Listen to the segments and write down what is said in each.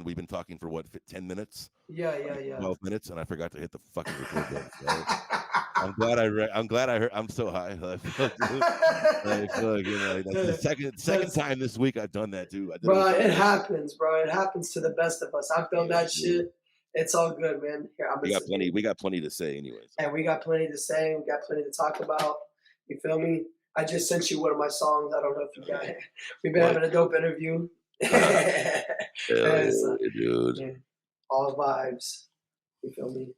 we've been talking for what 10 minutes, Yeah, like yeah, 12 minutes, and I forgot to hit the fucking record button. So I'm glad I heard. I'm so high. Like, fuck, dude. Like, fuck, that's the second That's time this week I've done that too. I did it bro. with It happens, bro. It happens to the best of us. I've done yeah, that dude. shit. It's all good, man. Here, I'm gonna We got plenty to say anyway. So. and we got plenty to say. We got plenty to talk about. You feel me? I just sent you one of my songs. I don't know if you got it. We've been What? having a dope interview. Hell yeah, So, dude. yeah, all vibes. You feel me?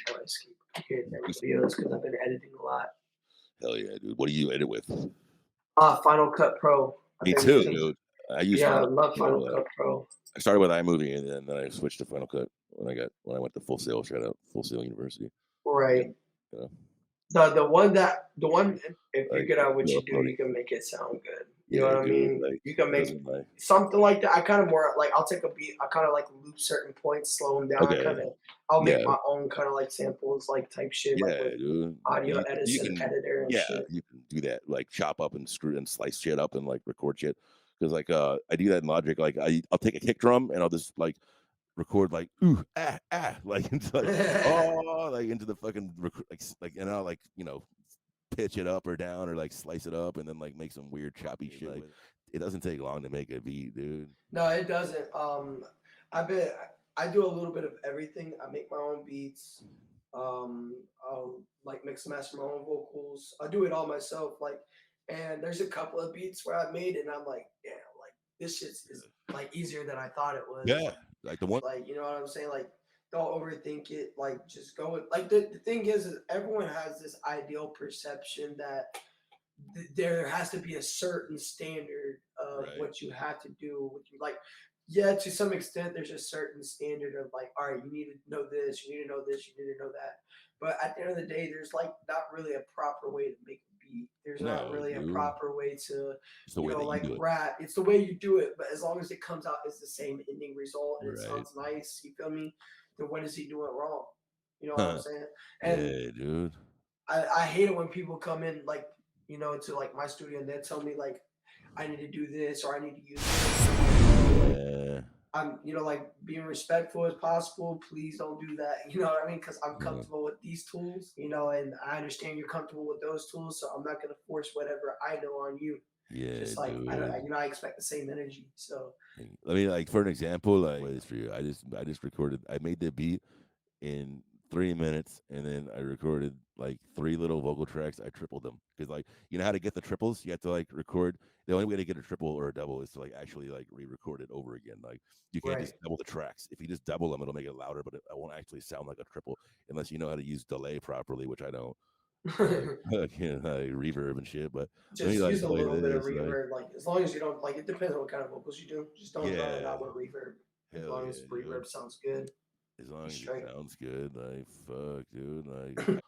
I skip here videos because I've been editing a lot. Hell yeah, dude. What do you edit with? Final Cut Pro. Me too, dude. I use I Final love Cut. Final Cut Pro. I started with iMovie and then I switched to Final Cut when I went to Full Sail. Shout out Full Sail University. Right. You know? The one if Like, you get out what you do, uploading. you can make it sound good. Yeah, You know what dude, I mean? like, You can make like, something like that. I kind of more like I'll take a beat. I kind of like loop certain points, slow them down. okay. I'll make my own kind of like samples, like type shit, Yeah, like with dude. audio editor and shit. You can do that. Like chop up and screw and slice shit up and like record shit. Because like I do that in Logic. Like I'll take a kick drum and I'll just like record like ooh like into like like into the fucking like and I'll like pitch it up or down or like slice it up and then like make some weird choppy shit. Like, it doesn't take long to make a beat, dude. No, it doesn't. I do a little bit of everything. I make my own beats. I'll like mix and master my own vocals. I do it all myself. Like, and there's a couple of beats where I made it and I'm like, yeah, like this shit is like easier than I thought it was. Yeah, like the one. Like, you know what I'm saying? Like, don't overthink it. Like, just go with. Like, the thing is everyone has this ideal perception that there has to be a certain standard of what you have to do. Like, yeah, to some extent, there's a certain standard of like, all right, you need to know this, you need to know this, you need to know that. But at the end of the day, there's like not really a proper way to make a beat. There's not really a proper way to, like rap. It's the way you do it, but as long as it comes out as the same ending result and it sounds nice, you feel me? Then what is he doing wrong? You know what I'm saying? And yeah, dude. I hate it when people come in like, to like my studio and they tell me like I need to do this or I need to use this. I'm, like being respectful as possible. Please don't do that. You know what I mean? Because I'm comfortable with these tools, and I understand you're comfortable with those tools. So I'm not going to force whatever I know on you. Yeah, just like dude. I expect the same energy. So let me like for an example, like what is for you? I just recorded. I made the beat in 3 minutes, and then I recorded like 3 little vocal tracks. I tripled them because like you know how to get the triples. You have to like record. The only way to get a triple or a double is to like actually like re-record it over again. Like you can't just double the tracks. If you just double them, it'll make it louder, but it won't actually sound like a triple unless you know how to use delay properly, which I don't. Reverb and shit, but just use a little bit of reverb. Like as long as you don't like, it depends on what kind of vocals you do. Just don't run it out with reverb. As long as reverb sounds good. As long as it sounds good, like fuck, dude, like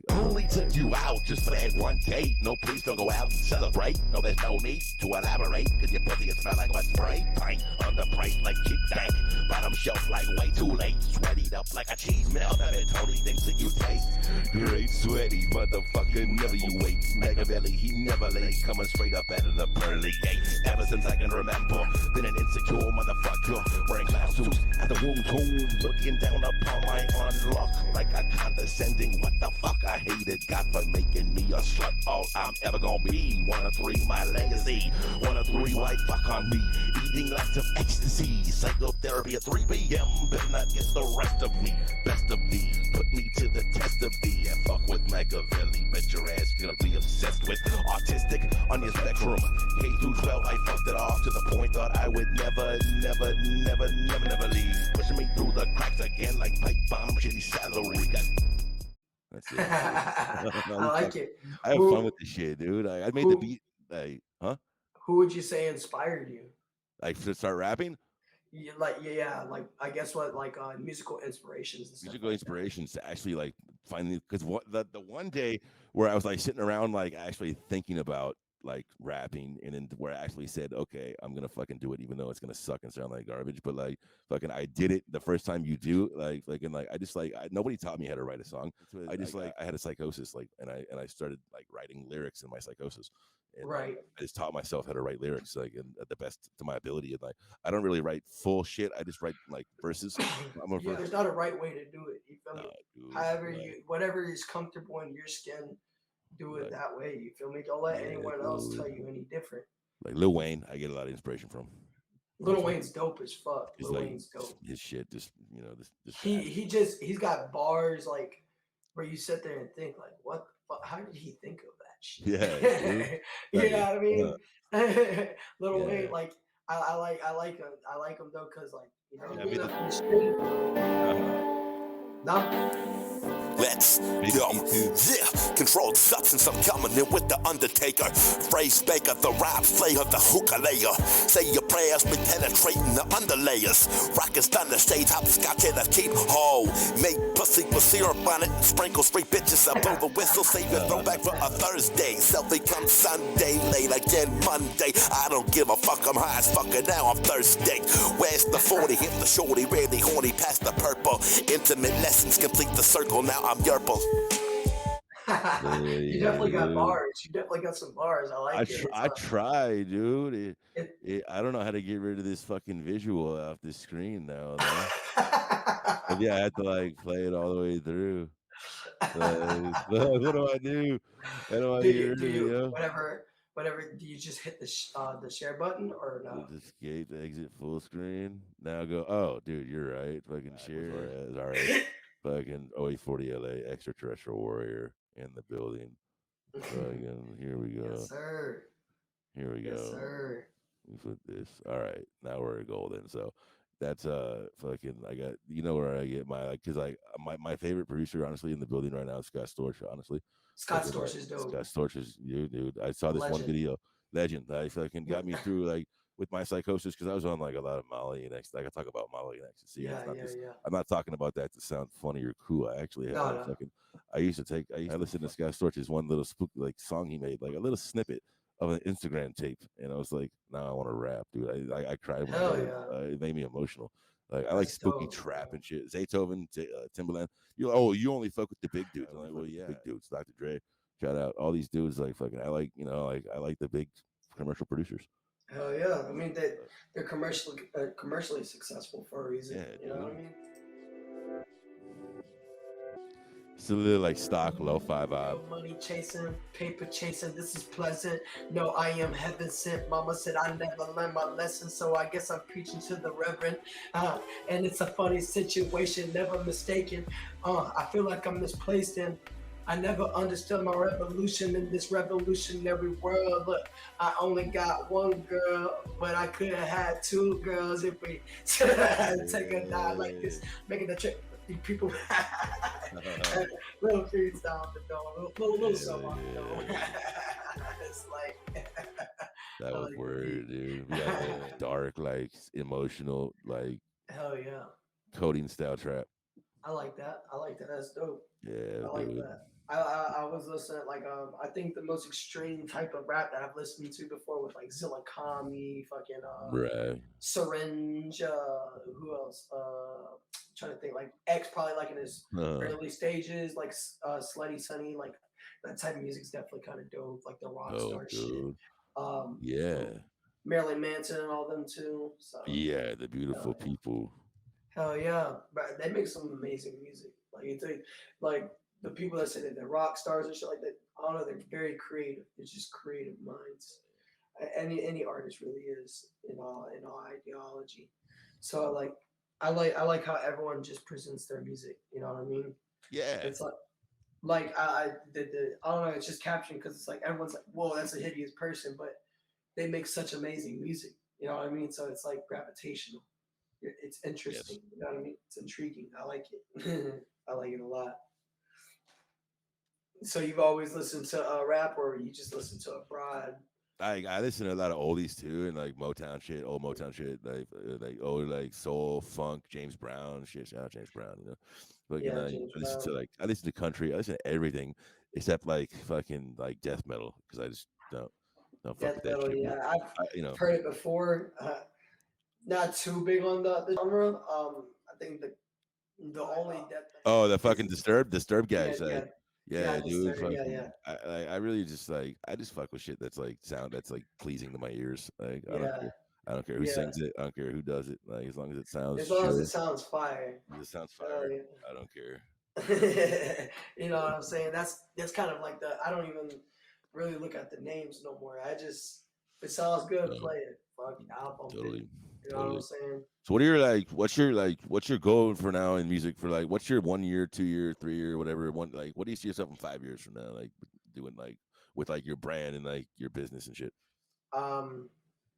only took you out just for that one date. No, please don't go out and celebrate. No, there's no need to elaborate. Cause your pussy smell like what spray paint. Underpriced like cheap dank. Bottom shelf like way too late. Sweated up like a cheese melt. I bet Tony thinks that you taste great sweaty motherfucker. Never you wait. Machiavelli, he never late. Coming straight up out of the pearly gates. Ever since I can remember. Been an insecure motherfucker. Wearing glass suits at the womb tomb. Looking down upon my unlock like a condescending what the fuck. I hated God for making me a slut. All I'm ever gonna be. 1 of 3, my legacy. 1 of 3, white fuck on me. Eating lots of ecstasy. Psychotherapy at 3 p.m. Better not get the rest of me. Best of thee. Put me to the test of thee. And fuck with Machiavelli. Bet your ass gonna be obsessed with autistic on your spectrum. K through 12, I fucked it off to the point that I would never leave. Pushing me through the cracks again like pipe bomb. Shitty salary. That's it. I like it. I have fun with this shit, dude. I made the beat. Like, Who would you say inspired you? Like to start rapping? Like I guess what musical inspirations. And musical inspirations to actually like finally because the one day where I was like sitting around like actually thinking about like rapping and then where I actually said, okay, I'm gonna fucking do it even though it's gonna suck and sound like garbage, but like fucking I did it the first time you do I just like nobody taught me how to write a song. I just I had a psychosis and I started like writing lyrics in my psychosis and like Right. I just taught myself how to write lyrics like at the best to my ability. And like I don't really write full shit. I just write like verses. I'm a Yeah, verse. there's not a right way to do it. You feel Nah, me? dude. However Like, whatever is comfortable in your skin, do it like that way. You feel me? Don't let yeah, anyone else dude. tell you any different. Like Lil Wayne, I get a lot of inspiration from. Lil Honestly, Wayne's dope as fuck. it's Lil like Wayne's dope. his shit. Just this fast. He's got bars like where you sit there and think like, what the fuck? How did he think of that Yeah, dude. shit? You Like, know what I mean? Lil yeah. Wayne, like I like him though, cause like you know, Yeah, I mean, from the street. Nah, Let's Big go. E too. Yeah, controlled substance, I'm coming in with the Undertaker. Phrase maker, the rap slayer, the hookah layer. Say your prayers, be penetrating the underlayers. Rockets thunder, shades, hopscotch in a keep hole. Make pussy with syrup on it, sprinkle street bitches. I blow the whistle, save your throwback for a Thursday. Selfie come Sunday, late again Monday. I don't give a fuck, I'm high as fuck, and now I'm thirsty. Where's the 40? Hit the shorty, really horny, past the purple. Intimate lessons complete the circle, now I'm Yerple. you definitely got bars. You definitely got some bars. I like it. I try, dude. It, I don't know how to get rid of this fucking visual off this screen now. But yeah, I had to like play it all the way through. Like, what do I do? How do I do get you rid do of it, you yo? whatever do you just hit the share button or no? Escape, exit full screen. Now go. Oh, dude, you're right. Fucking share. All right. Fucking OE40 LA extraterrestrial warrior in the building. Fucking here we go. Yes, sir. Here we Yes, go. sir. We put this. All right, now we're golden. So that's fucking. I got where I get my like because like my favorite producer honestly in the building right now is Scott Storch. Honestly, Scott fucking, Storch is dope. Scott Storch is you, dude. I saw this one Legend. video. Legend. That fucking got me through like with my psychosis because I was on like a lot of Molly and ecstasy. I can talk about Molly and ecstasy. Yeah, It's not yeah, this, yeah. I'm not talking about that to sound funny or cool. I actually have No. fucking. I used to listen to Scott Storch's one little spook like song he made, like a little snippet of an Instagram tape, and I was like, "Now I want to rap, dude." I cried when I Hell heard it. yeah. It made me emotional. Like I like That's spooky dope. trap and shit. Zaytoven, Timbaland. You only fuck with the big dudes. I'm like, well, yeah, big dudes. Dr. Dre, shout out all these dudes. Like fucking, I like I like the big commercial producers. Hell yeah. I mean they're commercially successful for a reason. Yeah, You know what I mean? It's a little like stock lo-fi vibe. No money chasing, paper chasing, this is pleasant. No, I am heaven sent. Mama said I never learned my lesson, so I guess I'm preaching to the reverend. And it's a funny situation, never mistaken. I feel like I'm misplaced and I never understood my revolution in this revolutionary world. Look, I only got one girl, but I could have had two girls if we take a dive like this, making the trip. People little freestyle on the dome, little something on the dome. It's like that was like word, dude. We got like dark, like emotional, like hell yeah. coding style trap. I like that. That's dope. Yeah, I like dude. that. I was listening like I think the most extreme type of rap that I've listened to before was like Zilla Kami, fucking Right. Syringe, who else? Trying to think like X probably like in his early stages, like Slutty Sunny, like that type of music's definitely kind of dope, like the rock star shit. Yeah. Marilyn Manson and all them too. So Yeah, the beautiful people. Hell yeah, but they make some amazing music. Like you think, like the people that say that they're rock stars and shit like that. I don't know. They're very creative. It's just creative minds. Any artist really is in all ideology. So like I like how everyone just presents their music. You know what I mean? Yeah. It's like I don't know. It's just capturing because it's like everyone's like, whoa, that's a hideous person, but they make such amazing music. You know what I mean? So it's like gravitational. It's interesting. Yes. You know what I mean? It's intriguing. I like it. I like it a lot. So you've always listened to rap, or you just listen to a broad? I listen to a lot of oldies too, and like Motown shit, old Motown shit, like old like soul, funk, James Brown shit. Shout out James Brown, you know. But yeah, I listen to country. I listen to everything except like fucking like death metal because I just don't fuck death with that metal, shit. Yeah, I've heard it before. Not too big on the genre. I think the only death. Oh, the fucking Disturbed guys. Yeah, Yeah, Yes, dude. sir. Yeah, yeah, Fucking, I really just like I just fuck with shit that's like sound that's like pleasing to my ears. Like I don't yeah, care. I don't care who yeah. sings it. I don't care who does it. Like as long as it sounds As long as it chill, sounds fire. as it sounds Hell fire. yeah. I don't care. You know what I'm saying? That's kind of like the I don't even really look at the names no more. I just if it sounds good, No, play it. Fuck, I'll bump it. totally, You know what I'm totally. saying? So what are your like? What's your goal for now in music? For like, what's your 1 year, 2 year, 3 year, whatever? One like, what do you see yourself in 5 years from now? Like doing like with like your brand and like your business and shit. Um,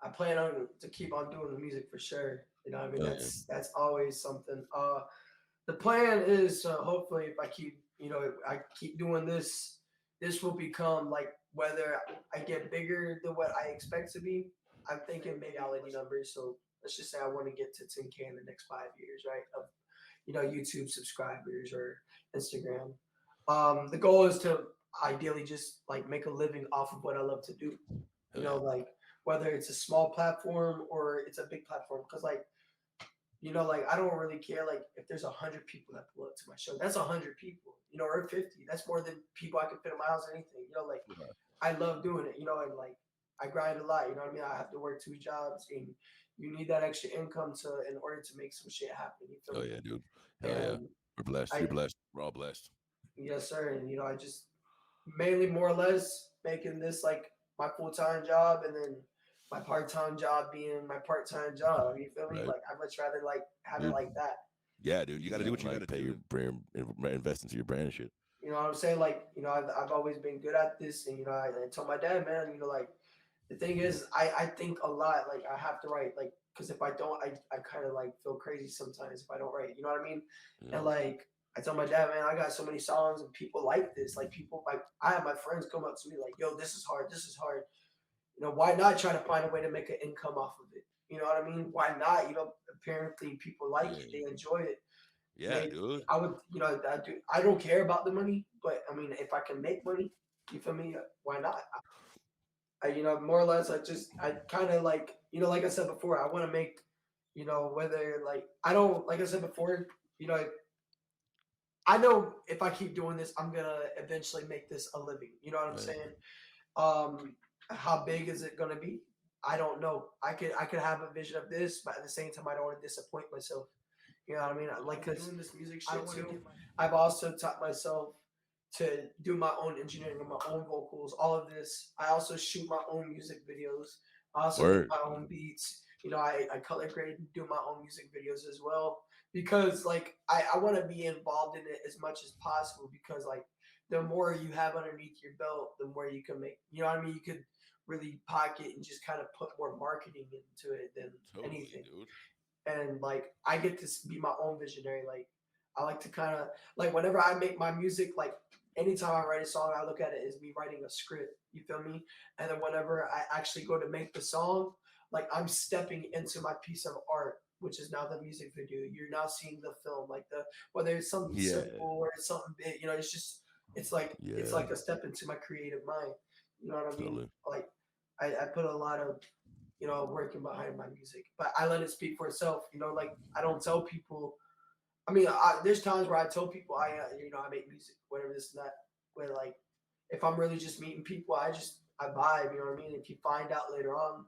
I plan on to keep on doing the music for sure. You know what I mean? Oh yeah, That's always something. The plan is hopefully if I keep I keep doing this, this will become like whether I get bigger than what I expect to be. I'm thinking reality numbers. So let's just say I want to get to 10K in the next 5 years, right? Of YouTube subscribers or Instagram. The goal is to ideally just like make a living off of what I love to do. hell yeah, Like whether it's a small platform or it's a big platform, because like like I don't really care. Like if there's 100 people that pull up to my show, that's 100 people. Or 50. That's more than people I can fit in my house or anything. Like yeah. I love doing it. And like I grind a lot. You know what I mean? I have to work 2 jobs, and you need that extra income to in order to make some shit happen. You feel Oh me? yeah, dude. Hell yeah. And We're blessed. You're I blessed. We're all blessed. yes sir. And I just mainly more or less making this like my full time job, and then my part time job being my part time job. You feel me? Right, Like I'd much rather like have it dude. like that. Yeah, dude. You got to do You what you got to pay your know, brand, invest into your brand and shit. you know what I'm saying? Like, I've always been good at this. And, I told my dad, man, like, the thing is, I think a lot. Like, I have to write, like, because if I don't, I kind of like feel crazy sometimes if I don't write. You know what I mean? And, Yeah, like, I told my dad, man, I got so many songs and people like this. Like, people, like, I have my friends come up to me, like, yo, this is hard. This is hard. Why not try to find a way to make an income off of it? You know what I mean? Why not? Apparently people like it, yeah, they enjoy it. yeah, Maybe dude. I would, I don't care about the money, but I mean, if I can make money, you feel me? Why not? More or less, I kind of like, like I said before, I want to make, whether like, I don't, like I said before, you know, I know if I keep doing this, I'm gonna eventually make this a living. You know what I'm Right. saying? How big is it gonna be? I don't know. I could have a vision of this, but at the same time, I don't want to disappoint myself. You know what I mean? Like, cause doing this music shit too. I've also taught myself to do my own engineering and my own vocals. All of this. I also shoot my own music videos. I also make Word. my own beats. I color grade and do my own music videos as well because like I want to be involved in it as much as possible because like the more you have underneath your belt, the more you can make. You know what I mean? You could really pocket and just kind of put more marketing into it than Totally, anything. dude. And like I get to be my own visionary. Like I like to kind of like whenever I make my music, like anytime I write a song, I look at it as me writing a script. You feel me? And then whenever I actually go to make the song, like I'm stepping into my piece of art, which is now the music video. You're now seeing the film, like the whether it's something Yeah, simple or it's something big. It's just it's yeah, like a step into my creative mind. You know what I mean? totally. Like I put a lot of working behind my music, but I let it speak for itself. Like I don't tell people. I mean, there's times where I tell people I make music, whatever this and that. Where like, if I'm really just meeting people, I vibe. You know what I mean? If you find out later on,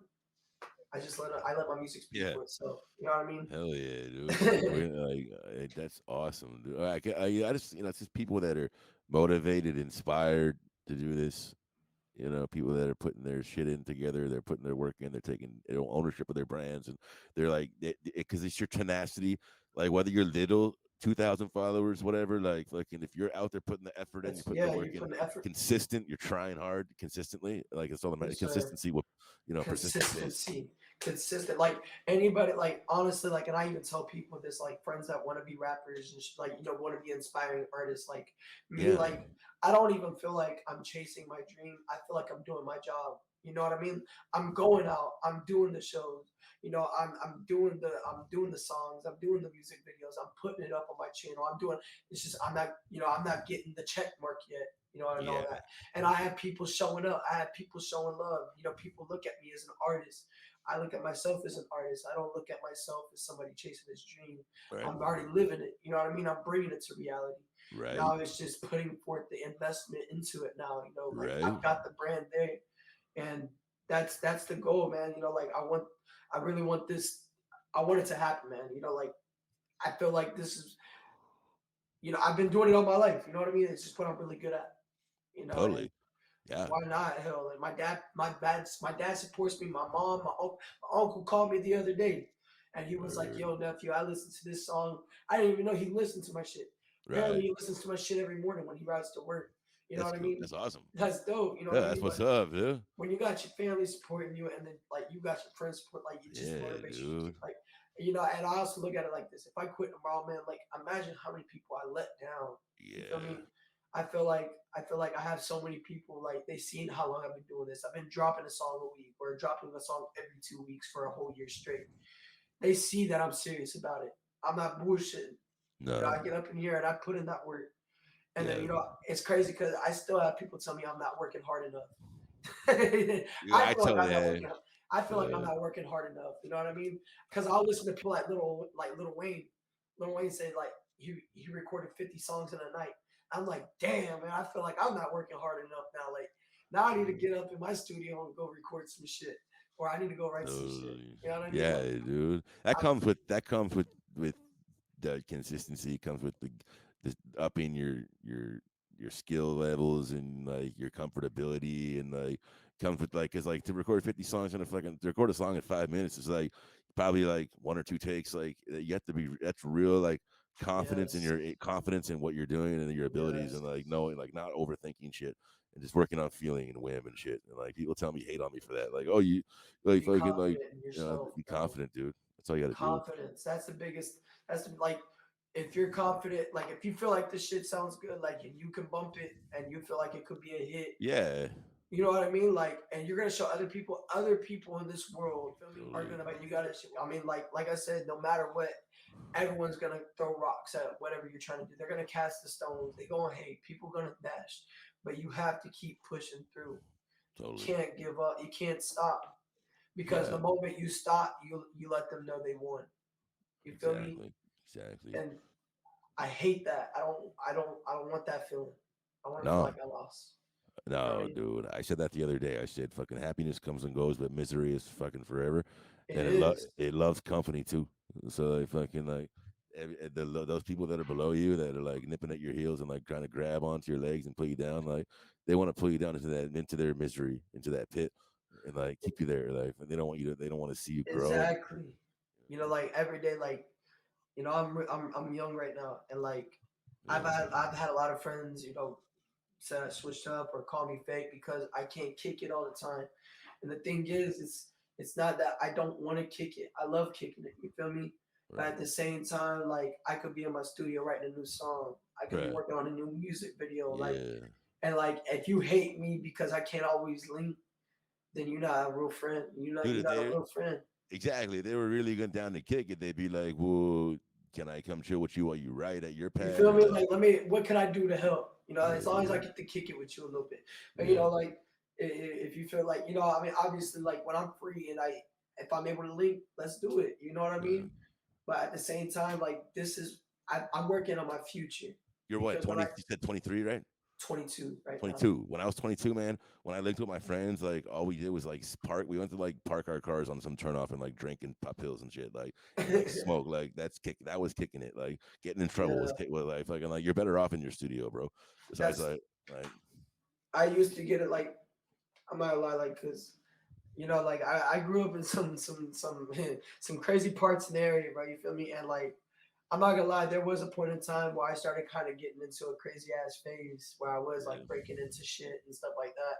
I let my music speak Yeah. for itself. You know what Hell yeah, dude. I mean? Like, that's awesome, dude. I just, it's just people that are motivated, inspired to do this. People that are putting their shit in together, they're putting their work in, they're taking ownership of their brands, and they're like, because it's your tenacity. Like whether you're little, 2,000 followers, whatever. Like, and if you're out there putting the effort in, you're That's putting the yeah. work You in, put an effort. consistent. You're trying hard consistently. Like it's all about Yes, sir. consistency. What persistence pays. Consistency, consistent. Like anybody, like honestly, like, and I even tell people this, like friends that want to be rappers and like want to be inspiring artists. Like me, Yeah, like I don't even feel like I'm chasing my dream. I feel like I'm doing my job. You know what I mean? I'm going out. I'm doing the shows. I'm doing the songs. I'm doing the music videos. I'm putting it up on my channel. I'm doing. It's just I'm not getting the check mark yet. I know yeah, that. And I have people showing up. I have people showing love. People look at me as an artist. I look at myself as an artist. I don't look at myself as somebody chasing this dream. Right. I'm already living it. You know what I mean? I'm bringing it to reality. Right. Now it's just putting forth the investment into it now. Like Right. I've got the brand there, and that's the goal, man. Like I really want this. I want it to happen, man. Like I feel like this is, I've been doing it all my life. You know what I mean? It's just what I'm really good at. And Totally. Yeah. why not? Hell, like my dad supports me. My mom, my uncle called me the other day, and he was like, Word. "Yo, nephew, I listened to this song. I didn't even know he listened to my shit. Apparently, Right. he listens to my shit every morning when he rides to work. You know That's what I cool. mean? That's awesome. That's dope. You know Yeah, what I that's mean? what's But up, dude. when you got your family supporting you, and then like you got your friends support, like it just Yeah, motivates you to dude. keep like, And I also look at it like this: if I quit tomorrow, man, like imagine how many people I let down. You feel me? Yeah. I feel like I have so many people like they seen how long I've been doing this. I've been dropping a song a week or dropping a song every 2 weeks for a whole year straight. They see that I'm serious about it. I'm not bullshitting. I No. get up in here and I put in that work. And then Yeah. it's crazy because I still have people tell me I'm not working hard enough. Yeah, I I feel like tell I'm not yeah. working. I feel like I'm Yeah. not working hard enough. You know what I mean? Because I'll listen to people like Little Wayne. Little Wayne said like he recorded 50 songs in a night. I'm like, damn, man. I feel like I'm not working hard enough now. Like now I need to get up in my studio and go record some shit, or I need to go write some shit. Totally. You know what I mean? Yeah, Like dude. I, That comes with the consistency. Comes with the upping your skill levels and like your comfortability and like comes with like because like to record 50 songs in a fucking to record a song in 5 minutes is like probably like one or two takes. Like you have to be that's real like confidence in yes, your confidence in what you're doing and your abilities yes. and like knowing like not overthinking shit and just working on feeling and whim and shit. And like people tell me hate on me for that. Like, oh, you like Be fucking like confident in yourself, be bro. confident, dude. That's all you got to do. Confidence. That's the biggest. Like if you're confident, like if you feel like this shit sounds good, like and you can bump it and you feel like it could be a hit. Yeah, You know what I mean? Like, and you're gonna show other people in this world, feel me, are totally. gonna like you gotta. I mean, like I said, no matter what, everyone's gonna throw rocks at whatever you're trying to do. They're gonna cast the stones. They gonna hate. People gonna bash, but you have to keep pushing through. You Totally. can't give up. You can't stop because Yeah, the moment you stop, you let them know they won. You feel me? exactly. Exactly. And I hate that. I don't want that feeling. I want to feel No, like I lost. You know what I no, mean? dude. I said that the other day. I said fucking happiness comes and goes, but misery is fucking forever. It And is. it loves company too. So like fucking like those people that are below you that are like nipping at your heels and like trying to grab onto your legs and pull you down, like they want to pull you down into their misery, into that pit, and like keep you there. Like they don't want you to. They don't want to see you grow. And Exactly. Like every day, like I'm young right now, and like yeah, I've had a lot of friends, said I switched up or call me fake because I can't kick it all the time. And the thing is, it's not that I don't want to kick it. I love kicking it. You feel me? But right, at the same time, like I could be in my studio writing a new song. I could be right, working on a new music video. yeah. And like if you hate me because I can't always link, then you're not a real friend. Dude, You're if not a they real friend. exactly, if they were really going down to kick it, they'd be like, "Well, can I come chill with you while you write at your You pad?" feel Or me? like, Like what can I do to help? As long as I get to kick it with you a little bit. But yeah, like if you feel like I mean, obviously, like when I'm free and if I'm able to link, let's do it. You know what I yeah. mean? But at the same time, like I'm working on my future You're what because when 20? You said 23, right? 22 right now. 22. When I was 22, man, when I linked with my friends, like all we did was like park. We went to like park our cars on some turnoff and like drink and pop pills and shit, like and like smoke. Like that's kick. That was kicking it. Like getting in trouble was Yeah, kick. Well, like fucking like you're better off in your studio, bro. Besides, that's like I used to get it like I'm not gonna lie, like because like I grew up in some crazy parts in the area, bro. You feel me? And like I'm not gonna lie, there was a point in time where I started kind of getting into a crazy ass phase where I was yeah, like breaking into shit and stuff like that.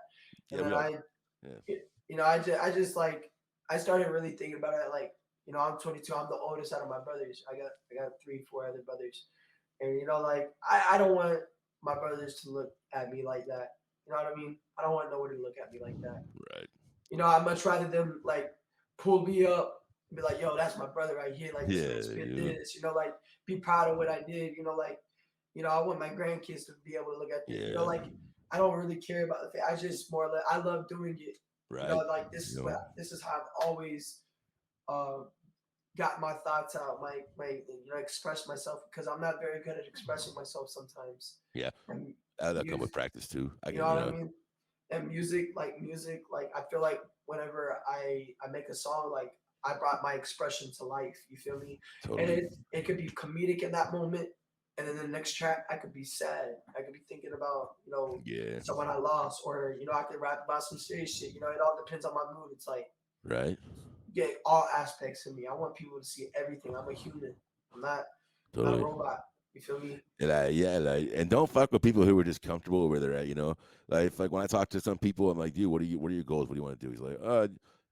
yeah, And we then all, yeah, I just like I started really thinking about it. Like I'm 22. I'm the oldest out of my brothers. I got 3, 4 other brothers, and like I don't want my brothers to look at me like that. You know what I mean? I don't want nobody to look at me like that. right, I'd much rather them like pull me up and be like, yo, that's my brother right here. Like this man yeah, spit dude, this, like be proud of what I did, like, I want my grandkids to be able to look at this. yeah, Like I don't really care about the thing. I just more like I love doing it. Right. Like this You is know. this is how I've always uh, got my thoughts out, my express myself because I'm not very good at expressing myself sometimes. Yeah. And That'll come with music, practice too. I you know can, you what I know, mean? And music, like I feel like whenever I make a song, like I brought my expression to life. You feel me? And totally. it could be comedic in that moment, and then the next track I could be sad. I could be thinking about Yeah. someone I lost, or I could rap about some serious shit. It all depends on my mood. It's like Right. get all aspects of me. I want people to see everything. I'm a human. I'm not a Totally. robot. You feel me? Yeah, like, and don't fuck with people who are just comfortable where they're at. You know, like when I talk to some people, I'm like, dude, what are your goals? What do you want to do? He's like,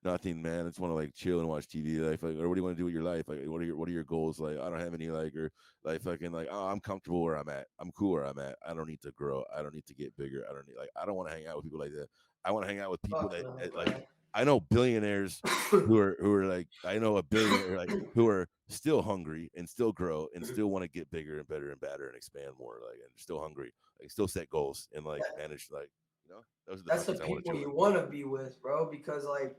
nothing, man. I just want to like chill and watch TV. Like, or what do you want to do with your life? Like, what are your goals? Like, I don't have any. Like, or like fucking like, oh, I'm comfortable where I'm at. I'm cool where I'm at. I don't need to grow. I don't need to get bigger. I don't want to hang out with people like that. I want to hang out with people Fuck no, that like bro. I know billionaires who are like I know a billionaire like who are still hungry and still grow and still want to get bigger and better and badder and expand more like and still hungry like still set goals and like That, manage like those are the that's the fuckers I want to people chill with. you want to be with, bro. Because like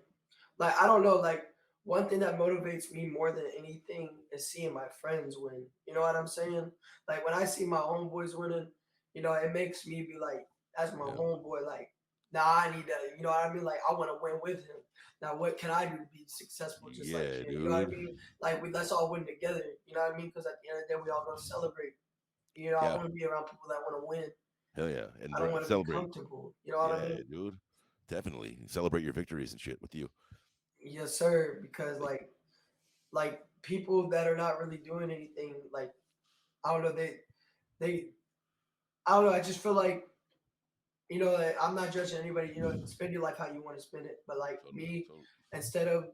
I don't know, like one thing that motivates me more than anything is seeing my friends win. You know what I'm saying? Like when I see my homeboys winning, it makes me be like, that's my Yeah, homeboy. Like, now I need to, you know what I mean? Like I want to win with him. Now what can I do to be successful just like yeah, him? You know what I dude. mean? Like let's all win together. You know what I mean? Because at the end of the day, we all gonna celebrate. I Yeah, want to be around people that want to win. hell yeah, and I don't want to be celebrate. comfortable. You know what I Yeah, mean? dude, definitely celebrate your victories and shit with you. Yes, sir. Because like people that are not really doing anything, like I don't know, they I don't know. I just feel like like, I'm not judging anybody. Spend your life how you want to spend it. But like Totally, me, so instead of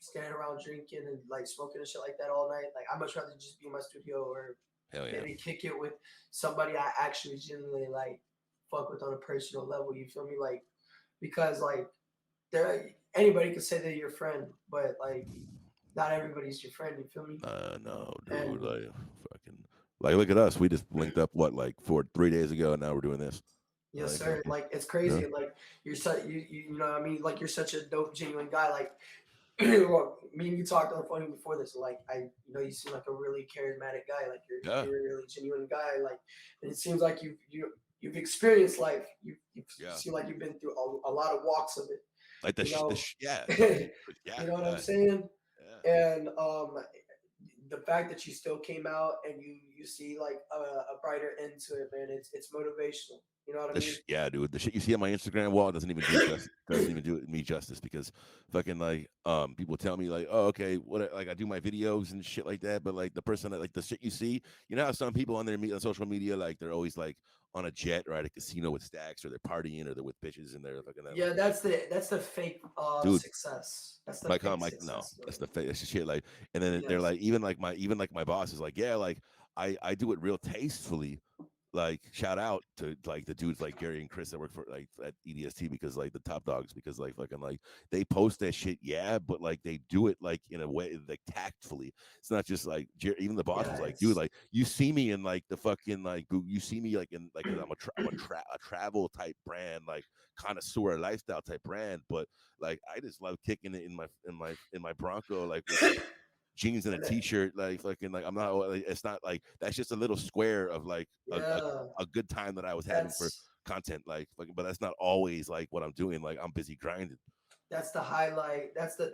standing around drinking and like smoking and shit like that all night, like I much rather just be in my studio or hell yeah, maybe kick it with somebody I actually genuinely like fuck with on a personal level. You feel me? Like because like there anybody could say they're your friend, but like not everybody's your friend. You feel me? no, dude, And like fucking like look at us. We just linked up what like 3 days ago, and now we're doing this. yes, Like sir. fucking, Like it's you know? crazy. Like you're such you know what I mean. Like you're such a dope, genuine guy. Like well, me and you talked on the phone before this. Like you seem like a really charismatic guy. Like Yeah, you're a really genuine guy. Like and it seems like you've experienced life. You yeah. seem like you've been through a lot of walks of it. Like You know, yeah, yeah, you know what I'm yeah, saying. yeah. And the fact that you still came out and you see like a brighter end to it, man. It's motivational. You know what I mean? Yeah, dude. The shit you see on my Instagram wall doesn't even do just doesn't even do it me justice because fucking like people tell me like, oh okay, what like I do my videos and shit like that, but like the person that like the shit you see, you know how some people on their on social media like they're always like on a jet or at a casino with stacks or they're partying or they're with bitches and they're fucking Yeah, like that's the fake dude. success. That's the Like, fake like no, success, that's bro. the that's the shit. Like, and then they're Yes. like, even like my boss is like, yeah, like I do it real tastefully, like shout out to like the dudes like Gary and Chris that work for like at EDST because like the top dogs because like fucking like they post that shit yeah but like they do it like in a way like tactfully. It's not just like even the boss Yeah, was like dude it's like you see me in like the fucking like you see me like in like 'cause a travel type brand like connoisseur lifestyle type brand but like I just love kicking it in my Bronco like with like jeans and a and it, t-shirt like fucking like I'm not like, it's not like that's just a little square of like yeah, a good time that I was having for that's content like fucking but that's not always like what I'm doing like I'm busy grinding that's the highlight. That's the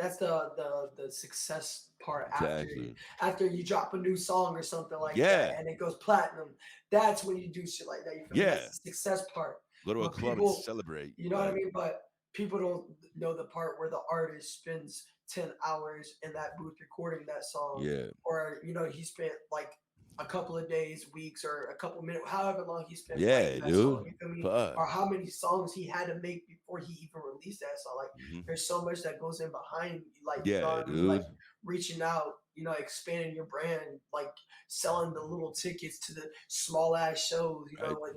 success part exactly after you drop a new song or something like that yeah and it goes platinum. That's when you do shit like that. You feel me? yeah That's the success part. go to a But club and people, celebrate you know what I like mean? But people don't know the part where the artist spends 10 hours in that booth recording that song, yeah or he spent like a couple of days, weeks, or a couple minutes, however long he spent writing yeah that song. dude You feel me? fuck Or how many songs he had to make before he even released that song. Like, hmm there's so much that goes in behind, like, you know yeah what I mean? Like, dude reaching out, expanding your brand, like selling the little tickets to the small ass shows, right like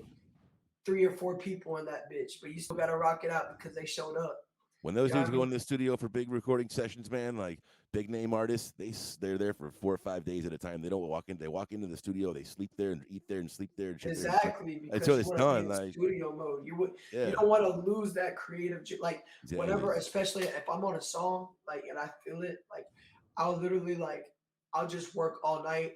3 or 4 people in that bitch, but you still gotta rock it out because they showed up. When those You know dudes what I go mean? in the studio for big recording sessions, man, like big name artists, they're there for 4 or 5 days at a time. They don't walk in. They walk into the studio, they sleep there and eat there and sleep there and shit there and shit Exactly, until because you it's want to be done. in Like, studio mode. You yeah, don't want to lose that like exactly. whenever, especially if I'm on a song, like and I feel it, like I'll literally like I'll just work all night.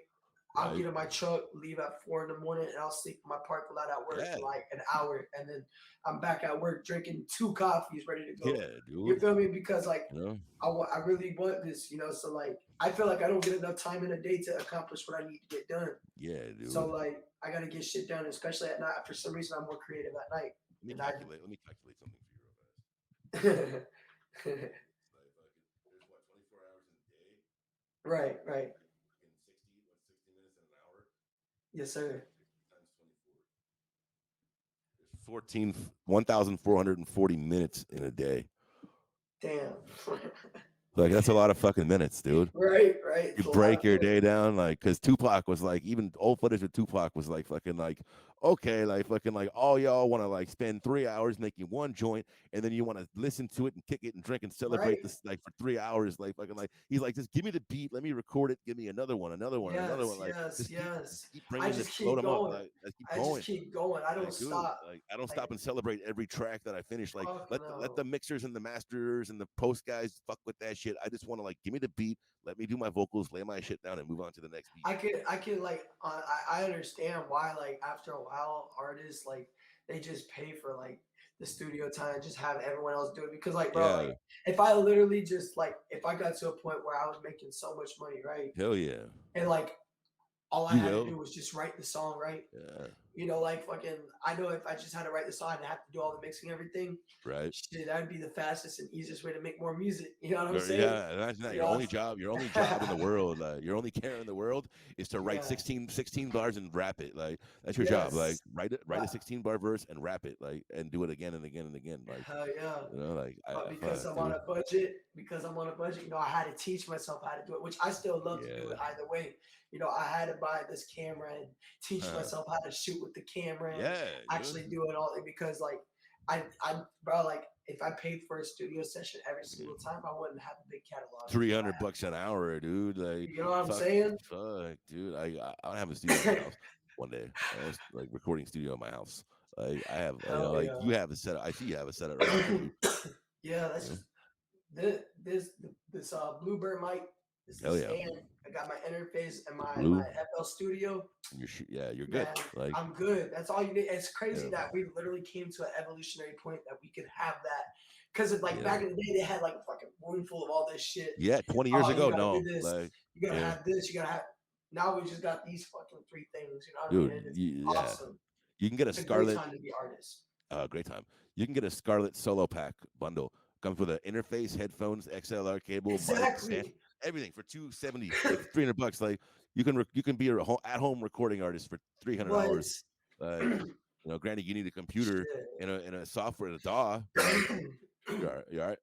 I'll Right? get in my truck, leave at 4 in the morning, and I'll sleep in my parking lot at work Yeah, for like an hour, and then I'm back at work drinking 2 coffees, ready to go. yeah, You dude. feel me? Because like You know? I really want this, So like I feel like I don't get enough time in a day to accomplish what I need to get done. Yeah, So dude. like I gotta get shit done, especially at night. For some reason, I'm more creative at night, Let me and I. calculate. Let me calculate something for you real fast. Like, there's what 24 hours in a day. Right, right. In 60 minutes in an hour. Yes, sir. Times 24. There's 1,440 minutes in a day. Damn. Like that's a lot of fucking minutes, dude. Right, right. You It's a lot break of your minutes. day down, like, because Tupac was like, even old footage with Tupac was like fucking like, okay, like fucking like all y'all want to like spend 3 hours making one joint, and then you want to listen to it and kick it and drink and celebrate Right. this like for 3 hours, like fucking like he's like, just give me the beat, let me record it, give me another one, another one, another one, Yes, like yes, yes. just keep I bringing it, just load keep them up, going. like let's keep I just going. keep going. I don't Like, dude, stop. like I don't Like stop and celebrate every track that I finish. Like, fuck let the no. mixers and the masters and the post guys fuck with that shit. I just want to like give me the beat, let me do my vocals, lay my shit down, and move on to the next beat. I could like I understand why like after a while artists like they just pay for like the studio time, just have everyone else do it because like bro Yeah, like if I literally just like if I got to a point where I was making so much money, right, hell yeah, and like all I you had to will. do was just write the song, right, Yeah, like fucking I know if I just had to write the song and have to do all the mixing and everything, right. shit, that'd be the fastest and easiest way to make more music. You know what I'm saying? Yeah, imagine that. You know, Your only job in the world, your only care in the world is to write yeah, 16 bars and rap it. Like that's your job. Like yes, write a 16 bar verse and rap it. Like and do it again and again and again. Like hell yeah. like But I because fuck, I'm on dude. a budget, I had to teach myself how to do it, which I still love to do Yeah. it either way. I had to buy this camera and teach myself how to shoot with the camera and Yeah, actually dude. do it all because like bro, like if I paid for a studio session every Yeah. single time, I wouldn't have a big catalog. 300 bucks an hour, dude. Like You know what I'm fuck, saying? dude. I have a studio in my house one day. I was like recording studio in my house. Like I have, Hell like yeah. you have a setup. I see you have a setup right behind you. Yeah, that's You know? just this Bluebird mic. This Hell is yeah, stand. I got my interface and the my blue. FL Studio. Yeah, you're good. Man, Like I'm good. That's all you need. It's crazy yeah, that we literally came to an evolutionary point that we could have that. Because like yeah, back in the day, they had like a fucking room full of all this shit. yeah. 20 years Oh, you ago, gotta do no, this. like You gotta yeah, have this. You gotta have. Now we just got these fucking three things. You know what I mean? dude. And it's Yeah, awesome. you can get a It's a great Scarlett. time to be artists. Great time. You can get a Scarlett solo pack bundle. Comes with an interface, headphones, XLR cable, mic, stand, Exactly. everything for 270, like $300. Like you can be a at home recording artist for But $300. Like granted, you need a computer shit. and a software, a DAW, but like you're all right. You're all right.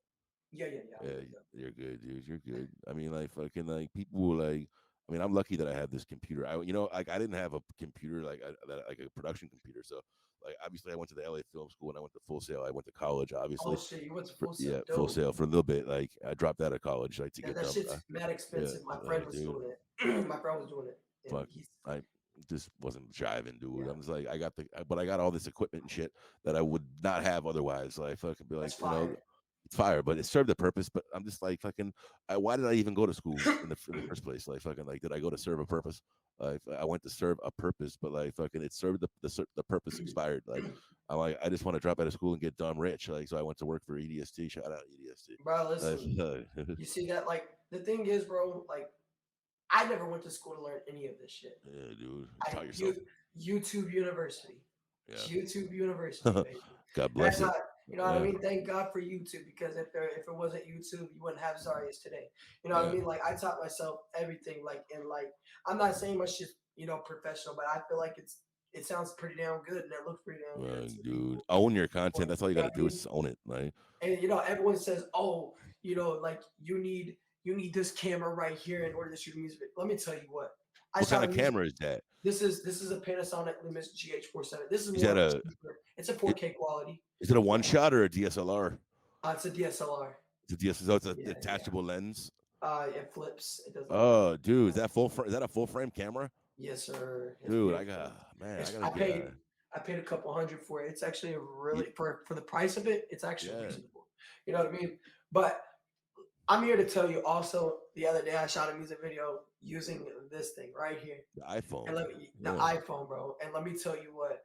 Yeah, yeah, yeah. I'm Yeah, good though. you're good, dude. You're good. I mean, like fucking like people will like. I mean, I'm lucky that I have this computer. Like I didn't have a computer like a production computer. So like obviously I went to the LA Film School and I went to Full Sail. I went to college, Oh obviously. shit, you went to Full Sail, Yeah, Full dope. Sail for a little bit. Like I dropped out of college like to Yeah, get that done. shit's mad Yeah, expensive. My friend was dude. doing it. My friend was doing it, and Fuck. he's I just wasn't jiving, dude. yeah, I'm just like but I got all this equipment and shit that I would not have otherwise. So I fucking be like, that's fire. it's fire, but it served the purpose. But I'm just like fucking. Why did I even go to school in the first place? Like fucking like, did I go to serve a purpose? I went to serve a purpose, but like fucking, it served the purpose expired. Like I'm like, I just want to drop out of school and get dumb rich. Like so, I went to work for EDST. Shout out EDST. Bro, listen, you see that? Like the thing is, bro, like I never went to school to learn any of this shit. Yeah, dude, I taught yourself. YouTube University, Yeah. YouTube University, baby. God That's bless how it. you know what I Yeah, mean. Thank God for YouTube because if it wasn't YouTube, you wouldn't have Zareuz today. You know what I yeah. mean? Like I taught myself everything. Like I'm not saying my shit's professional, but I feel like it sounds pretty damn good and it looks pretty damn good to the Dude, people. own your content. That's all you You got know to what I do mean? is own it. Like, And everyone says, "Oh, like you need this camera right here in order to shoot music." Let me tell you what. I what kind shot a of music. camera is that? This is a Panasonic Lumix GH47. This is Is more that of a a cheaper. It's a it, 4K quality. is it a one shot or a DSLR? It's a DSLR. So it's a Yeah, yeah. detachable lens. It flips. It does all that. Oh, dude, is that is that a full frame camera? Yes, sir. It's Dude, beautiful. I It's gotta get a I paid a couple hundred for it. It's actually a ye- really for the price of it. It's actually yeah, reasonable. You know what I mean? But I'm here to tell you also. The other day I shot a music video using this thing right here, the and iPhone. the Yeah, iPhone, bro. And let me tell you what,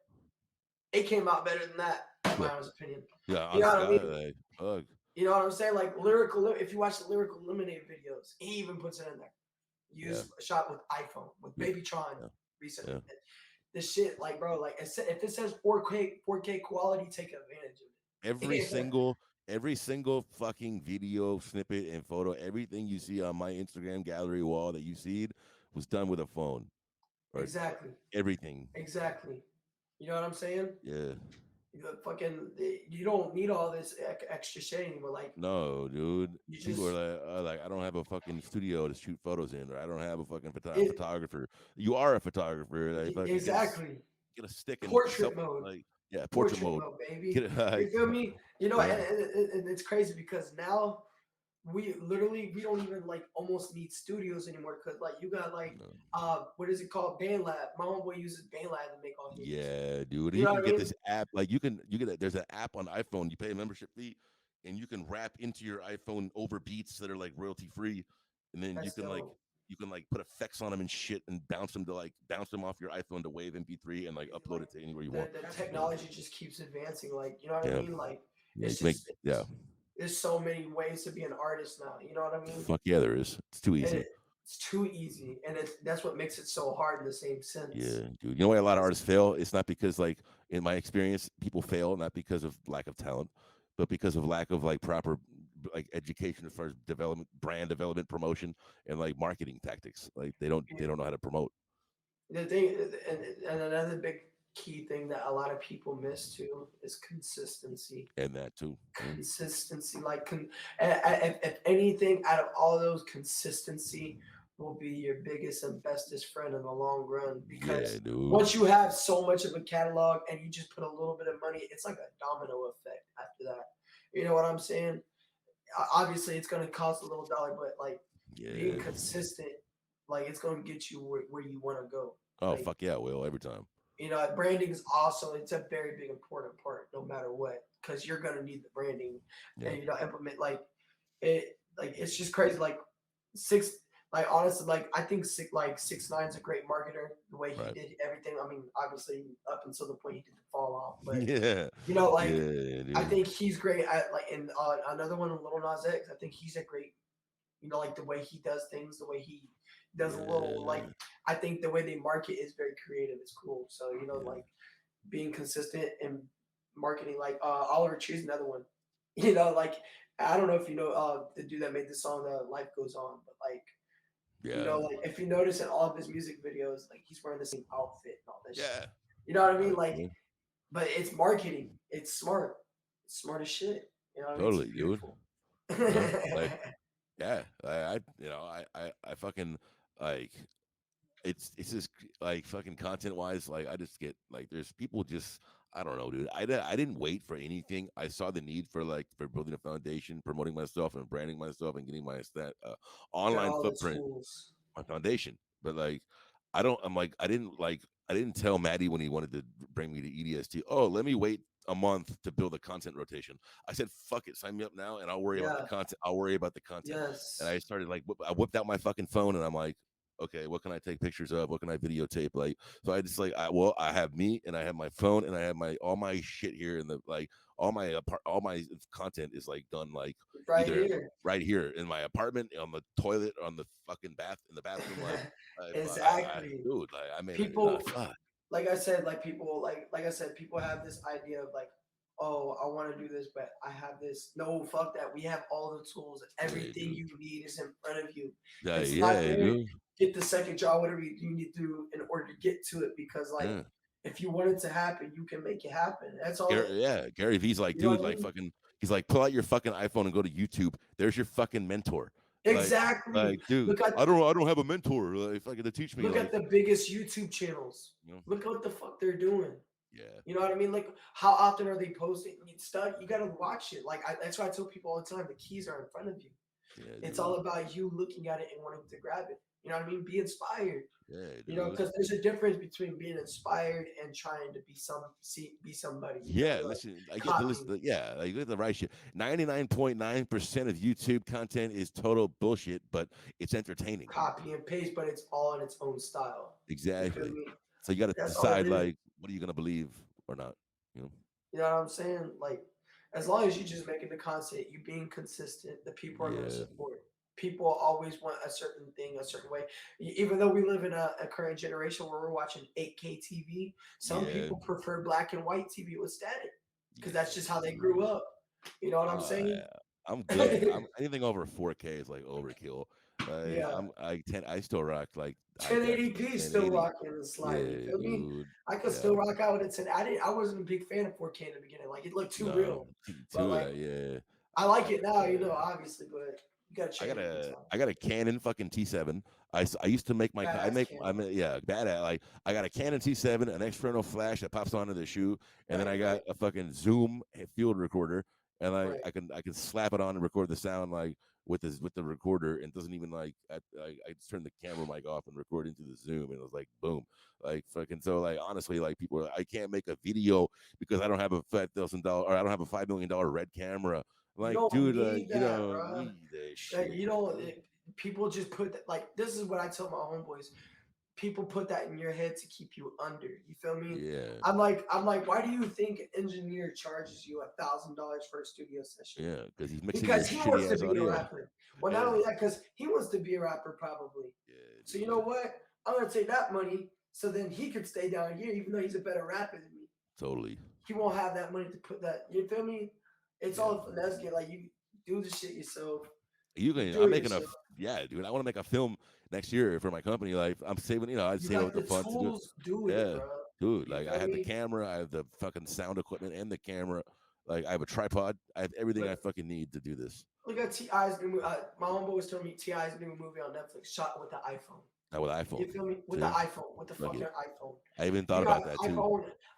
it came out better than that, in yeah, my honest opinion. yeah. You know Honest to what I God, mean? like, fuck. You know what I'm saying? Like if you watch the lyrical lemonade videos, he even puts it in there. Yeah, Use shot with iPhone with yeah, Baby Tron yeah, recently. yeah. This shit, like, bro, like if it says 4K quality, take advantage of Every it. single, every single fucking video snippet and photo, everything you see on my Instagram gallery wall that you see was done with a phone or Exactly, everything. exactly. You know what I'm saying? Yeah. You don't need all this extra shit anymore. Like No, dude. you People just are like, I don't have a fucking studio to shoot photos in, or I don't have a fucking it photographer. You are a photographer. Like, fucking exactly get a stick and portrait self, mode. like, yeah, portrait Portrait mode. mode, Get baby. it, like, You feel me? You know, yeah, and it's crazy because now we don't even like almost need studios anymore because like you got like no. what is it called, BandLab. My homeboy uses BandLab to make all his. Yeah, dude. You You know can what I get mean? this app. Like you get there's an app on iPhone. You pay a membership fee, and you can wrap into your iPhone over beats that are like royalty free, and then That's dope. you can like put effects on them and shit, and bounce them off your iPhone to Wave MP3 and like upload Like it to anywhere you want. the Yeah, technology just keeps advancing. Like you know what I yeah, mean? Like yeah. You it's can make just yeah. there's so many ways to be an artist now. You know what I mean? Fuck yeah, there is. It's too And easy. it's too easy, and that's what makes it so hard in the same sense. Yeah, dude. You know why a lot of It's artists fail? It's not because like in my experience, people fail not because of lack of talent, but because of lack of like proper like education as far as development, brand development, promotion, and like marketing tactics. Like they don't know how to promote the thing, and another big key thing that a lot of people miss too is consistency. and that too. Yeah, Consistency, like if anything, out of all those, consistency will be your biggest and bestest friend in the long run. yeah, Because dude. once you have so much of a catalog and you just put a little bit of money, it's like a domino effect after that. You know what I'm saying? Obviously, it's going to cost a little dollar, but like being Yeah. consistent, like it's going to get you where you want to go. Oh Like fuck yeah, Will every time. you know, branding is also it's a very big important part, no matter what, because you're gonna need the branding, Yeah. and you know, implement it. Like it's just crazy. Six, like honestly, like I think 6ix9ine is a great marketer. The way he Right. did everything. I mean, obviously up until the point he did the fall off, but Yeah. you know, like Yeah, I dude. think he's great at like and another one, Little Nas X. I think he's a great, you know, like the way he does things, the way he does a little like Yeah. I think the way they market is very creative. It's cool. So you know, Yeah. like being consistent in marketing. Like Oliver Tree's another one. You know, like I don't know if you know the dude that made the song "Life Goes On," but like you Yeah. know, like if you notice in all of his music videos, like he's wearing the same outfit and all that shit. Yeah. You know what I mean? Oh, Like, yeah. but it's marketing. It's smart. It's smart as shit. You know what I mean? It's Totally, dude. beautiful. You know, like yeah, you know, I fucking like it's just like fucking content wise, like I just get like there's people just I don't know, dude. I didn't wait for anything. I saw the need for like for building a foundation, promoting myself and branding myself and getting my Got online all the footprint, tools. my foundation. But like I don't I'm like I didn't tell Maddie when he wanted to bring me to EDST, oh, let me wait a month to build a content rotation. I said, fuck it, sign me up now and I'll worry about the Yeah. content. I'll worry about the content. And Yes. I started like I whipped out my fucking phone and I'm like, okay, what can I take pictures of? What can I videotape? Like, so I just like, I have me and I have my phone and I have my all my shit here and the like all my content is like done like Right either here. right here in my apartment, on the toilet, on the fucking in the bathroom. Like, Exactly. dude, like I mean, People, fuck, like I said, like people, like I said, people have this idea of like, oh, I want to do this, but I have this. No, fuck that. We have all the tools. yeah, Everything dude, you need is in front of you. yeah, If it's not yeah, there, dude, get the second job, whatever you need to do in order to get to it. Because like, yeah. if you want it to happen, you can make it happen. That's all. Gary V's like, You know dude, what I like mean? fucking, he's like, pull out your fucking iPhone and go to YouTube. There's your fucking mentor. Exactly. Dude, Look at I don't have a mentor like fucking to teach me. look at Like, the biggest YouTube channels. you know, Look what the fuck they're doing. Yeah. You know what I mean? Like, how often are they posting stuff? You got to watch it. Like, that's why I tell people all the time: the keys are in front of you. Yeah, It's all dude. about you looking at it and wanting to grab it. You know what I mean? Be inspired. Yeah, You know, dude. because there's a difference between being inspired and trying to be somebody. You feel Yeah, me? Like listen, I get to listen. copying, Yeah, like you get the right shit. 99.9% of YouTube content is total bullshit, but it's entertaining. copy and paste, but it's all in its own style. You feel Exactly. me? So you got to That's all it decide, is. like, what are you gonna believe or not? You know? You know what I'm saying? Like, as long as you just making the content, you being consistent, the people are going to Yeah, support. People always want a certain thing, a certain way. Even though we live in a current generation where we're watching 8K TV, some yeah, people prefer black and white TV with static because that's yeah, just how they grew dude. up. You know what I'm Yeah, saying? I'm good. I'm anything over 4K is like overkill. Yeah. I still rock like high def 1080p still 1080. rocking and sliding. You Yeah, feel me? dude. I could Yeah. still rock out with a 10. I wasn't a big fan of 4K in the beginning. Like it looked too No, real. But too. like Yeah. I like I, it now, yeah. obviously, but you gotta change with the time. I got a Canon fucking T7. I used to make my I Badass make camera. I mean, yeah, bad at like I got a Canon T7, an external flash that pops onto the shoe, and then Right, I got right, a fucking Zoom field recorder, and right. I can slap it on and record the sound like with the recorder, and it doesn't even like I just turn the camera mic off and record into the Zoom, and it was like boom, like fucking so like honestly like people are, I can't make a video because I don't have a $5,000 or I don't have a $5 million red camera. I'm You like, don't dude, need you that, don't bro. need that Like shit. you don't. People just put that. Like this is what I tell my homeboys. People put that in your head to keep you under. You feel me? Yeah, I'm like, why do you think an engineer charges you $1,000 for a studio session? yeah, because he's mixing your Because he wants shitty to ass be a audio. rapper. Well, not Yeah, only that, because he wants to be a rapper probably. yeah, So you know dude, what? I'm gonna take that money so then he could stay down here, even though he's a better rapper than me. totally. He won't have that money to put that. You feel me? It's Yeah, all a finesse game. Like you do the shit yourself. you You can. do I'm it making yourself. yeah, dude. I want to make a film next year for my company. Like I'm saving, I'd You save got up the the funds to do it. tools. Do it, Yeah, bro. dude. You Like I feel have the me? camera, I have the fucking sound equipment and the camera. Like I have a tripod. I have everything I Look, fucking need to do this. look at Ti's new. My homeboy was telling me Ti's new movie on Netflix shot with the iPhone. Not with iPhone. You feel me? With the See, iPhone, with the fuck fucking it. iPhone. I even thought You got about that too.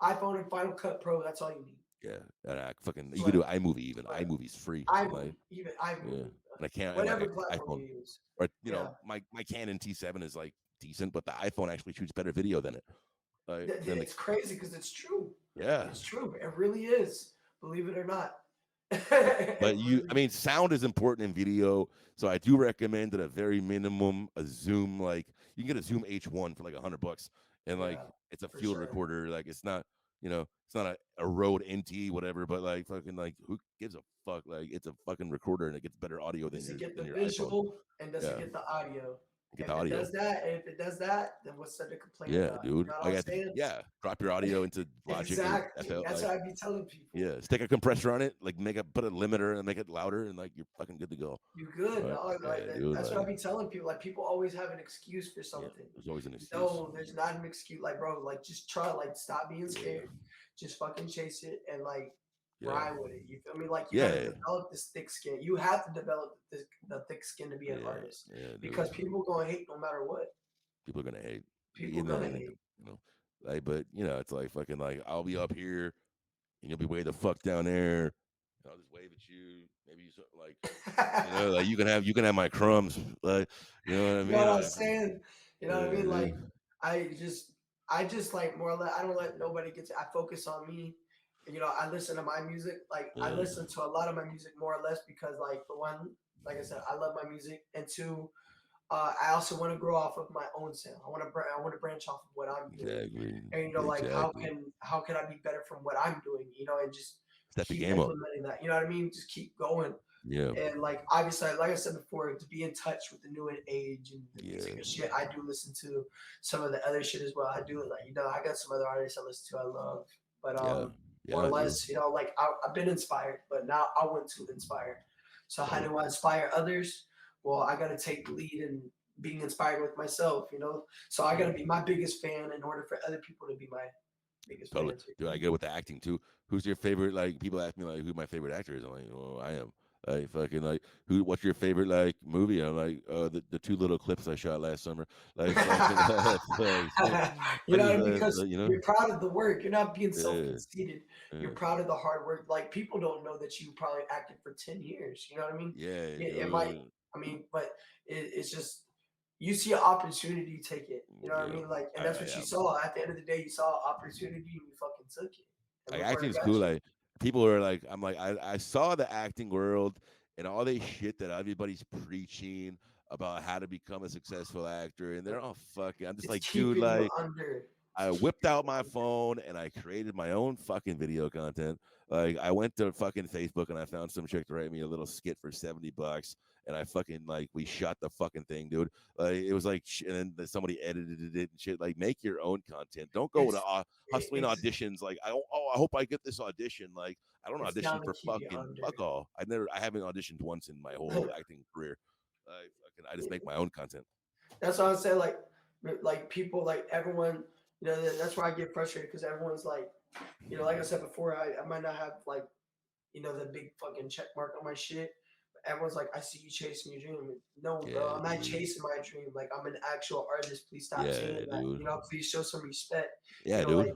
iPhone and Final Cut Pro. That's all you need. Yeah, and I fucking you could do But iMovie even. but iMovie's free. iMovie, Like even yeah, iMovie, and I can't and like whatever I platform iPhone you use. or Yeah, my Canon T7 is like decent, but the iPhone actually shoots better video than it. Like than the it's crazy because it's true. yeah. It's true. It really is. Believe it or not. But It I really. mean, sound is important in video, so I do recommend at a very minimum a Zoom. Like you can get a Zoom H1 for like $100, and like Yeah, it's a for field sure. recorder. Like it's not a Rode NT whatever, but like fucking like who gives a fuck? Like it's a fucking recorder and it gets better audio Does it get the than your iPhone. visual and does it Yeah, get the audio? get the If audio. it does that, then what's there to complain Yeah, about? You dude. know what I I'm got saying? yeah. Drop your audio into Logic or Exactly. FL. That's Like what I be telling people. yeah, stick a compressor on it. Like put a limiter and make it louder, and like you're fucking good to go. You good, Right? dog. Like Yeah, dude. that's what I Like be telling people. Like people always have an excuse for yeah, something. there's always an excuse. No, there's not an excuse. Like, bro, like just try. Like, stop being Yeah, scared. Just fucking chase it and like yeah, ride with it. You feel me? Like you gotta yeah, develop this thick skin. You have to develop the thick skin to be an yeah, artist yeah, because dude. people gonna hate no matter what. People are gonna hate, People even though gonna they think hate. you know, like, but it's like fucking like I'll be up here and you'll be way the fuck down there. And I'll just wave at you. Maybe like like you can have my crumbs. Like you know what I You know mean? what I'm saying? You know what I mean? Like Dude. I just I just like more or less I don't let nobody get to I focus on me. I listen to my music. Like I Yeah, listen to a lot of my music more or less because like for one, like I said, I love my music, and two, I also want to grow off of my own sound. I want to branch off of what I'm doing, exactly, and like exactly. how can I be better from what I'm doing? And just Step the keep game up. implementing that. You know what I mean? Just keep going. Yeah, And like obviously, like I said before, to be in touch with the new age and the music yeah, and shit, I do listen to some of the other shit as well. I do like I got some other artists I listen to I love, but yeah, more or yeah, dude. less, like I've been inspired, but now I want to inspire. So how Right. do I inspire others? Well, I got to take the lead in being inspired with myself. So I got Yeah. to be my biggest fan in order for other people to be my biggest Totally. fans. Dude, I get with the acting too. Who's your favorite? Like people ask me like who my favorite actor is. I'm like, I am. Like fucking like who? What's your favorite like movie? I'm like, the two little clips I shot last summer. Like fucking, You I know what just I mean? Because you know, you're proud of the work. You're not being yeah, self-conceited. You're yeah, proud of the hard work. Like people don't know that you probably acted for 10 years. You know what I mean? yeah, It might. dude, I mean, but it's just you see an opportunity, take it. You know what I yeah. mean? Like, and that's what you Yeah. saw. At the end of the day, you saw an opportunity and you fucking took it. And Like look where it acting's got cool. you. Like people are like, I'm like, I saw the acting world and all this shit that everybody's preaching about how to become a successful actor, and they're all fucking. I'm just It's like, dude, keeping you like under. I It's whipped keeping out you my under. phone and I created my own fucking video content. Like I went to fucking Facebook and I found some chick to write me a little skit for $70, and I fucking like we shot the fucking thing, dude. Like it was like, and then somebody edited it and shit. Like make your own content. Don't go to It's hustling it's auditions. Like I hope I get this audition. Like I don't it's audition down to for keep you fucking under. fuck all. I haven't auditioned once in my whole acting career. I just make my own content. That's why I say like people like everyone. You know that's why I get frustrated because everyone's like, you know, like I said before, I might not have like you know the big fucking check mark on my shit. But everyone's like, I see you chasing your dream. No, bro, Yeah, I'm not dude. chasing my dream. Like I'm an actual artist. Please stop saying Yeah, that. dude. You know, please show some respect. You Yeah, know, dude. like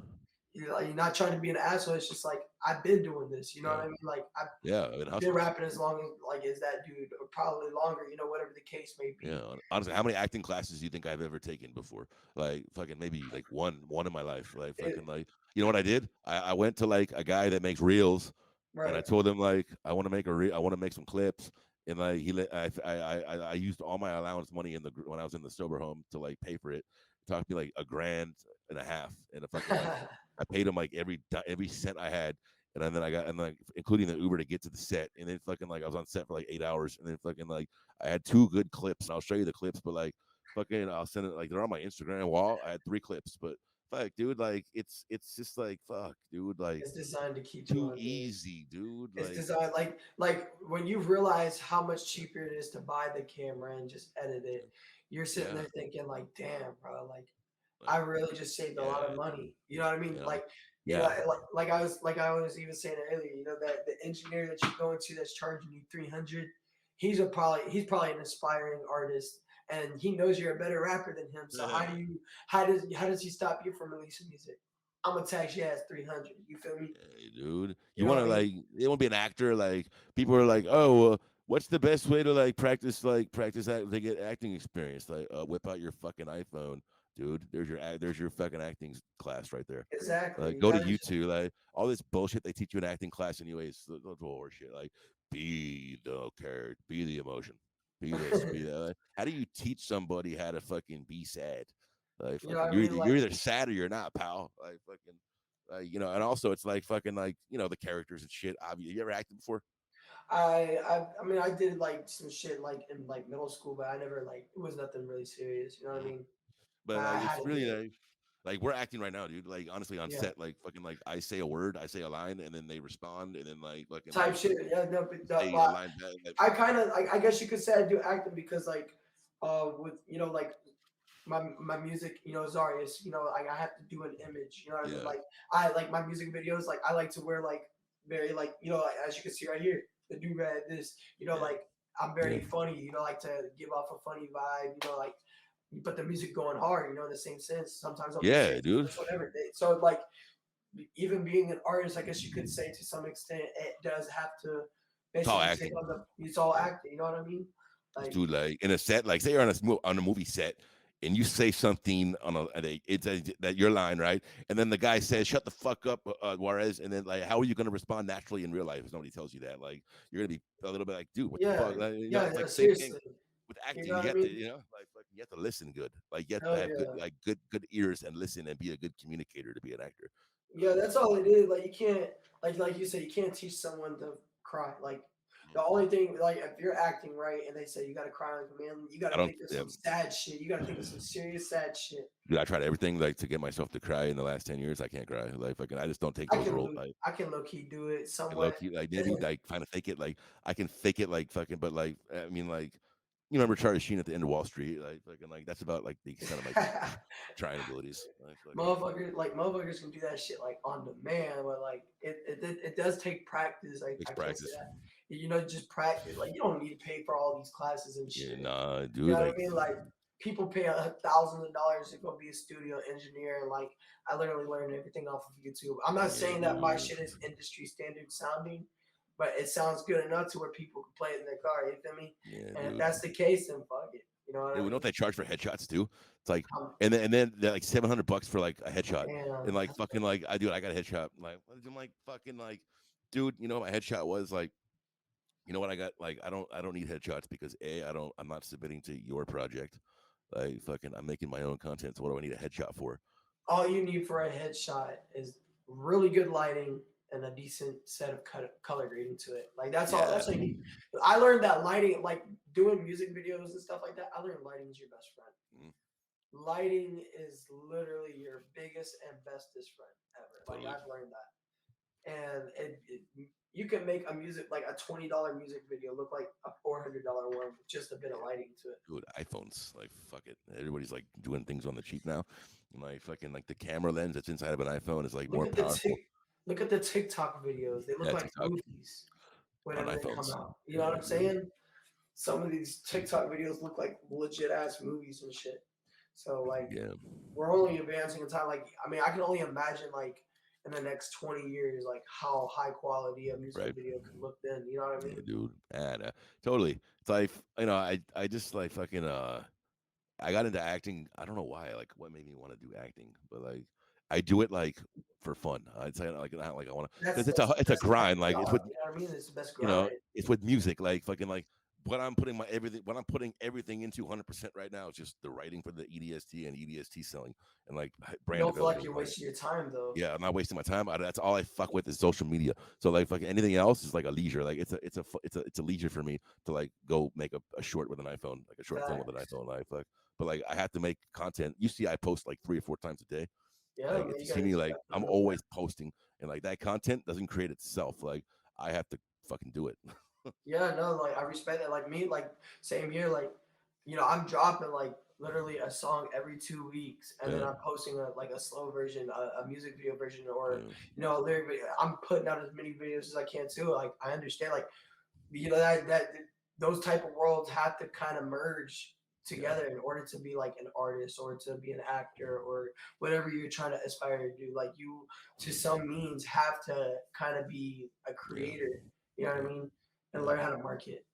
you're not trying to be an asshole. It's just like I've been doing this. You know what Yeah, I mean? Like I've yeah. I've been been hustling. rapping as long as like as that dude, or probably longer. You know, whatever the case may Yeah, be. honestly, how many acting classes do you think I've ever taken before? Like fucking maybe like one in my life. Like It, fucking like you know what I did? I went to like a guy that makes reels, and I right. told him like I want to make I want to make some clips, and like he let I used all my allowance money in the when I was in the sober home to like pay for it. It cost me like a grand and a half, and a fucking like I paid him like every cent I had. And then I got and like including the Uber to get to the set, and then fucking like I was on set for like 8 hours, and then fucking like I had two good clips, and I'll show you the clips. But like, fucking, I'll send it like they're on my Instagram wall. I had three clips, but fuck, dude, like it's just like fuck, dude, like It's designed to keep you too under. easy, dude. It's designed like when you realize how much cheaper it is to buy the camera and just edit it, you're sitting Yeah, there thinking like, damn, bro, like I like really just saved a lot of yeah, dude, money. You know what I mean? you know, Like, you know, yeah, like I was even saying earlier, you know, that the engineer that you're going to that's charging you 300, he's probably an aspiring artist and he knows you're a better rapper than him. So how does he stop you from releasing music? I'm gonna tax you as 300. You feel me? Hey, dude. You You know want what to I mean? like you want to be an actor? Like people are like, oh, what's the best way to practice act to get acting experience? Like, whip out your fucking iPhone, dude. There's your fucking acting class right there. Exactly. Like, You go to gotta YouTube. Like, all this bullshit they teach you in acting class, anyways. Those horror shit. Like, be the character, be the emotion, be this, be that. Like, how do you teach somebody how to fucking be sad? Like, you know fucking, what I mean? you're Like either sad or you're not, pal. Like, fucking. And also it's like fucking like the characters and shit. Obviously, you ever acted before? I mean I did like some shit like in like middle school, but I never like it was nothing really serious. You know what I Mm. mean? But I like had it's to do really it. like we're acting right now, dude. Like honestly, on Yeah. set, like fucking like I say a word, I say a line, and then they respond, and then like fucking Type like shit. fucking Yeah, no, say a but line back. Like, I kind of I guess you could say I do acting because like with you know like my music, you know, Zareuz, you know, like I have to do an image, you know what I mean? yeah, Like I like my music videos, like I like to wear like very like, you know, like, as you can see right here, the do rag, this, you know, yeah, like I'm yeah, very funny, you know, like to give off a funny vibe, you know, like but the music going hard, you know, in the same sense. Sometimes I'll be yeah, serious, dude. whatever. So like even being an artist, I guess you could say to some extent, it does have to It's all basically take acting. on it's all acting, you know what I mean? Like Dude, like in a set, like say you're on on a movie set, and you say something on it's that your line, right? And then the guy says, "Shut the fuck up, Juarez." And then like, how are you gonna respond naturally in real life if nobody tells you that? Like, you're gonna be a little bit like, "Dude, what the yeah, fuck?" Like, yeah, it's no, like the same thing seriously. with You acting. know You what I have to, mean? like you have to listen good. Like you have to Hell have good, yeah. like good ears and listen and be a good communicator to be an actor. Yeah, that's all it is. Like you can't like you said, you can't teach someone to cry. Like the only thing like if you're acting right and they say you gotta cry, like man, you I gotta don't. think of some sad shit. You gotta think of some serious sad shit. Dude, I tried everything like to get myself to cry in the last 10 years. I can't cry. Like fucking, I just don't take those roles. Like I can low key do it low somewhat. key, like maybe like kind of fake it. Like I can fake it, like fucking, but like I mean, like you remember Charlie Sheen at the end of Wall Street, like fucking, like that's about like the extent of my trying abilities. Like fucking, Motherfuckers can do that shit like on demand, but like it does take practice. takes I can't say practice. that. just practice. Like you don't need to pay for all these classes and Yeah, shit. nah, You know dude. what I Like, mean? Like people pay thousands of dollars to go be a studio engineer, and like I literally learned everything off of YouTube. I'm not yeah, saying that my dude. shit is industry standard sounding, but it sounds good enough to where people can play it in their car. You feel me? Yeah, And if dude. that's the case, then fuck it. You know what Yeah, I we know mean? what they charge for headshots too. It's like, Um, and then they're like $700 for like a headshot, and damn. like fucking like I got a headshot. I'm like fucking like, dude, you know what my headshot was like. You know what I got? Like I don't need headshots because I'm not submitting to your project. Like fucking I'm making my own content. So what do I need a headshot for? All you need for a headshot is really good lighting and a decent set of color grading to it. Like that's all. Yeah, That's all you need. I learned that lighting, like doing music videos and stuff like that. I learned lighting is your best friend. mm, Lighting is literally your biggest and bestest friend ever. Like totally. I've learned that, and you can make a music like a $20 music video look like a $400 one with just a bit of lighting to it. Dude, iPhones, like fuck it. Everybody's like doing things on the cheap now. And like fucking like the camera lens that's inside of an iPhone is like Look more at the powerful. look at the TikTok videos. They look Yeah, like TikTok movies on whenever they come iPhones. out. You know what Yeah, I'm dude. saying? Some of these TikTok videos look like legit ass movies and shit. So like Yeah, we're only advancing in time. Like I mean, I can only imagine like in the next 20 years, like how high quality a music right. video could look then. You know what I Yeah, mean? dude. And totally. It's like I just like fucking I got into acting. I don't know why. Like, what made me want to do acting? But like, I do it like for fun. I'd say like not like I want to That's because that's it's a that's the best grind. Like it's job. with You know what I mean? It's the best grind. it's with music. Like fucking like what I'm putting everything into 100% right now is just the writing for the EDST and EDST selling and like You brand don't feel like development. you're Like, wasting your time though. yeah, I'm not wasting my time. That's all I fuck with is social media. So like fucking anything else is like a leisure. Like it's a leisure for me to like go make a short with an iPhone, like a short film with an Facts. iPhone. Like fuck. But like I have to make content. You see, I post like 3 or 4 times a day. Yeah, Like man, if you you see gotta me, like put I'm in the work. always posting, and like that content doesn't create itself. Like I have to fucking do it. Yeah, no, like I respect that. Like me, like same here. Like, I'm dropping like literally a song every 2 weeks, and then Yeah, I'm posting a slow version, a music video version, or yeah, a lyric video. I'm putting out as many videos as I can too. Like I understand, like that those type of worlds have to kind of merge yeah, together in order to be like an artist or to be an actor or whatever you're trying to aspire to do. Like you, to some means, have to kind of be a yeah, creator. You know what I yeah, mean? And yeah, learn how to market.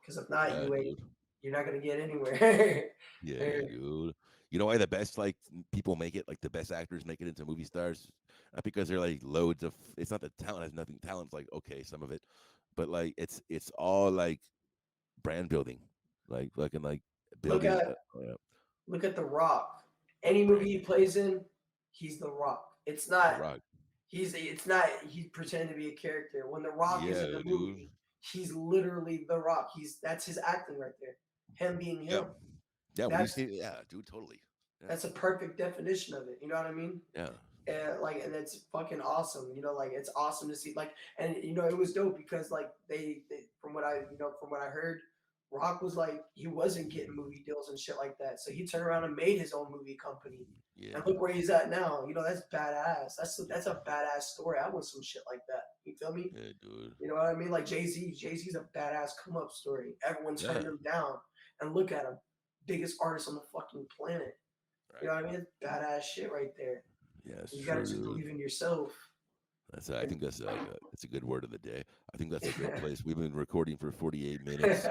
Because if not, yeah, dude. you're not gonna get anywhere. Yeah, dude. You know why the best like people make it, like the best actors make it into movie stars? Not because they're like loads of. It's not that talent has nothing. Talent's like okay, some of it, but like it's all like brand building, like fucking like look building at uh, look at The Rock. Any movie brand. he plays in, he's The Rock. The Rock. It's not he's pretending to be a character. When The Rock is Yeah, in the dude. movie, he's literally The Rock. That's his acting right there. Him being Yeah, him. yeah. When you That's see, yeah, dude, totally. Yeah, that's a perfect definition of it. You know what I mean? yeah, And it's fucking awesome. Like it's awesome to see. Like, and it was dope because like they from what I heard, Rock was like he wasn't getting movie deals and shit like that. So he turned around and made his own movie company. yeah, And look where he's at now. That's badass. That's a badass story. I want some shit like that. You feel me? yeah, dude. You know what I mean? Like Jay-Z. Jay-Z's a badass come up story. Everyone turned Yeah, him down. And look at him. Biggest artist on the fucking planet. You right. know what I mean? Badass shit right there. Yeah, it's You gotta true, just dude. believe in yourself. I think that's like it's a good word of the day. I think that's a good place. We've been recording for 48 minutes.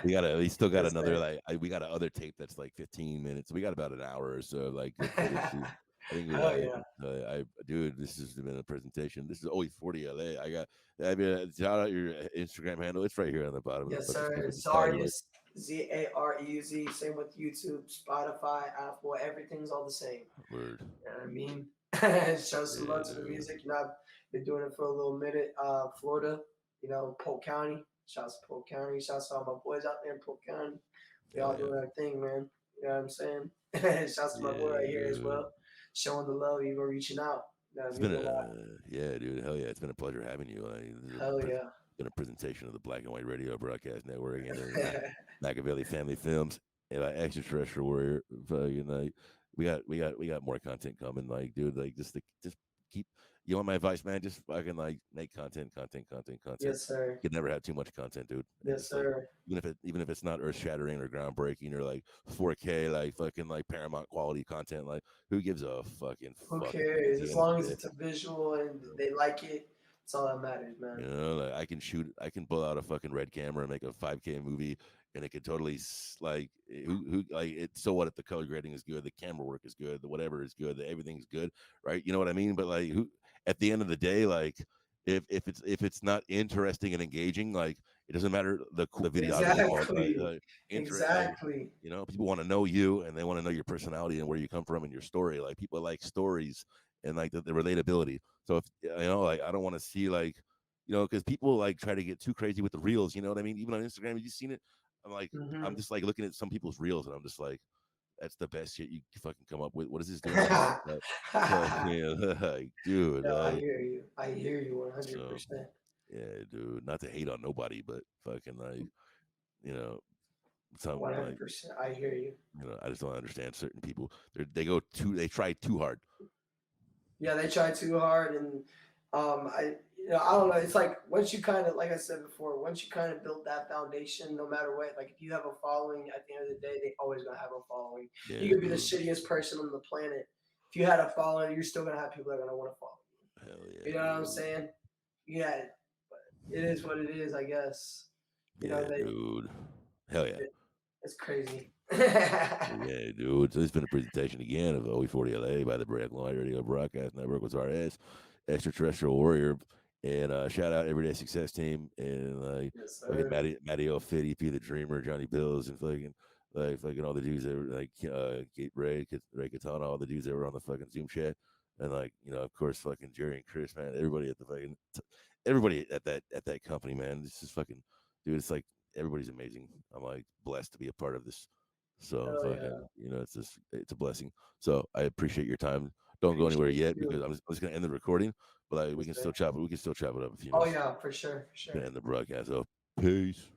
We still got Yes, another sir. we got another tape that's like 15 minutes. We got about an hour or so of like good footage too. I think Hell yeah. dude, this has been a presentation. This is always 40 LA. I mean, shout out your Instagram handle. It's right here on the bottom of the Yes, fucking screen sir. beside you. Like, Zareuz. Zareuz. Same with YouTube, Spotify, Apple. Everything's all the same. word. You know what I mean? Show some Yeah, love to the dude. music. I've been doing it for a little minute. Florida, Polk County. Shouts to Polk County. Shouts to all my boys out there in Polk County. We Hell all yeah. doing our thing, man. You know what I'm saying? Shouts to my boy Yeah, right here as dude. well. Showing the love, even reaching out. That It's been means a lot. yeah, dude. Hell yeah. It's been a pleasure having you. This is Hell yeah. been a presentation of the Black and White Radio Broadcast Network and Machiavelli Family Films and Extraterrestrial Warrior. Like, we got more content coming. Like, dude, like just keep you want my advice, man? Just fucking like make content. Yes, sir. You can never have too much content, dude. And Yes, just like sir. even if it's not earth shattering or groundbreaking or like 4K like fucking like Paramount quality content, like who gives a Who fuck at cares? the As end of long the as day? it's a visual and they like it, it's all that matters, man. Like I can pull out a fucking red camera and make a 5K movie, and it could totally like who like it. So what if the color grading is good, the camera work is good, the whatever is good, the everything's good, right? You know what I mean? But like, who at the end of the day, like if it's not interesting and engaging, like it doesn't matter the videography quality, Exactly. like Exactly. people want to know you and they want to know your personality and where you come from and your story. Like people like stories and like the relatability. So if like I don't want to see like because people like try to get too crazy with the reels. You know what I mean? Even on Instagram, have you seen it? I'm like, I'm Hmm. just like looking at some people's reels, and I'm just like, that's the best shit you can fucking come up with. What is this doing on Snapchat? Like, dude, No, I like, hear you. I hear you so 100%. yeah, dude. Not to hate on nobody, but fucking like, you know, some like, 100%. I hear you. I just don't understand certain people. They try too hard. Yeah, they try too hard, and I don't know. It's like once you kind of, like I said before, once you kind of build that foundation, no matter what, like if you have a following, at the end of the day, they always gonna have a following. You Yeah, could be the dude. shittiest person on the planet. If you had a following, you're still gonna have people that are gonna want to follow Hell you. yeah, You know what I'm dude. saying? Yeah, but it is what it is, I guess. You know, Yeah, dude. Hell yeah. it's crazy. Yeah, dude. So this has been a presentation again of OE40LA by the Black Light Radio Broadcast Network with our extraterrestrial warrior. And shout out Everyday Success Team and Yes, fucking sir. Matty O Fit, EP the Dreamer, Johnny Bills, and fucking all the dudes that were like Ray Katana, all the dudes that were on the fucking Zoom chat. And like, of course, fucking Jerry and Chris, man, everybody at the everybody at that company, man. This is fucking dude, it's like everybody's amazing. I'm like blessed to be a part of this. So Hell fucking, yeah. it's a blessing. So I appreciate your time. Don't go anywhere Appreciate yet you. because I'm just gonna end the recording, but like Yes, sir. we can still chop it up a few Oh minutes. yeah, for sure, for Gonna sure. end the broadcast. So peace.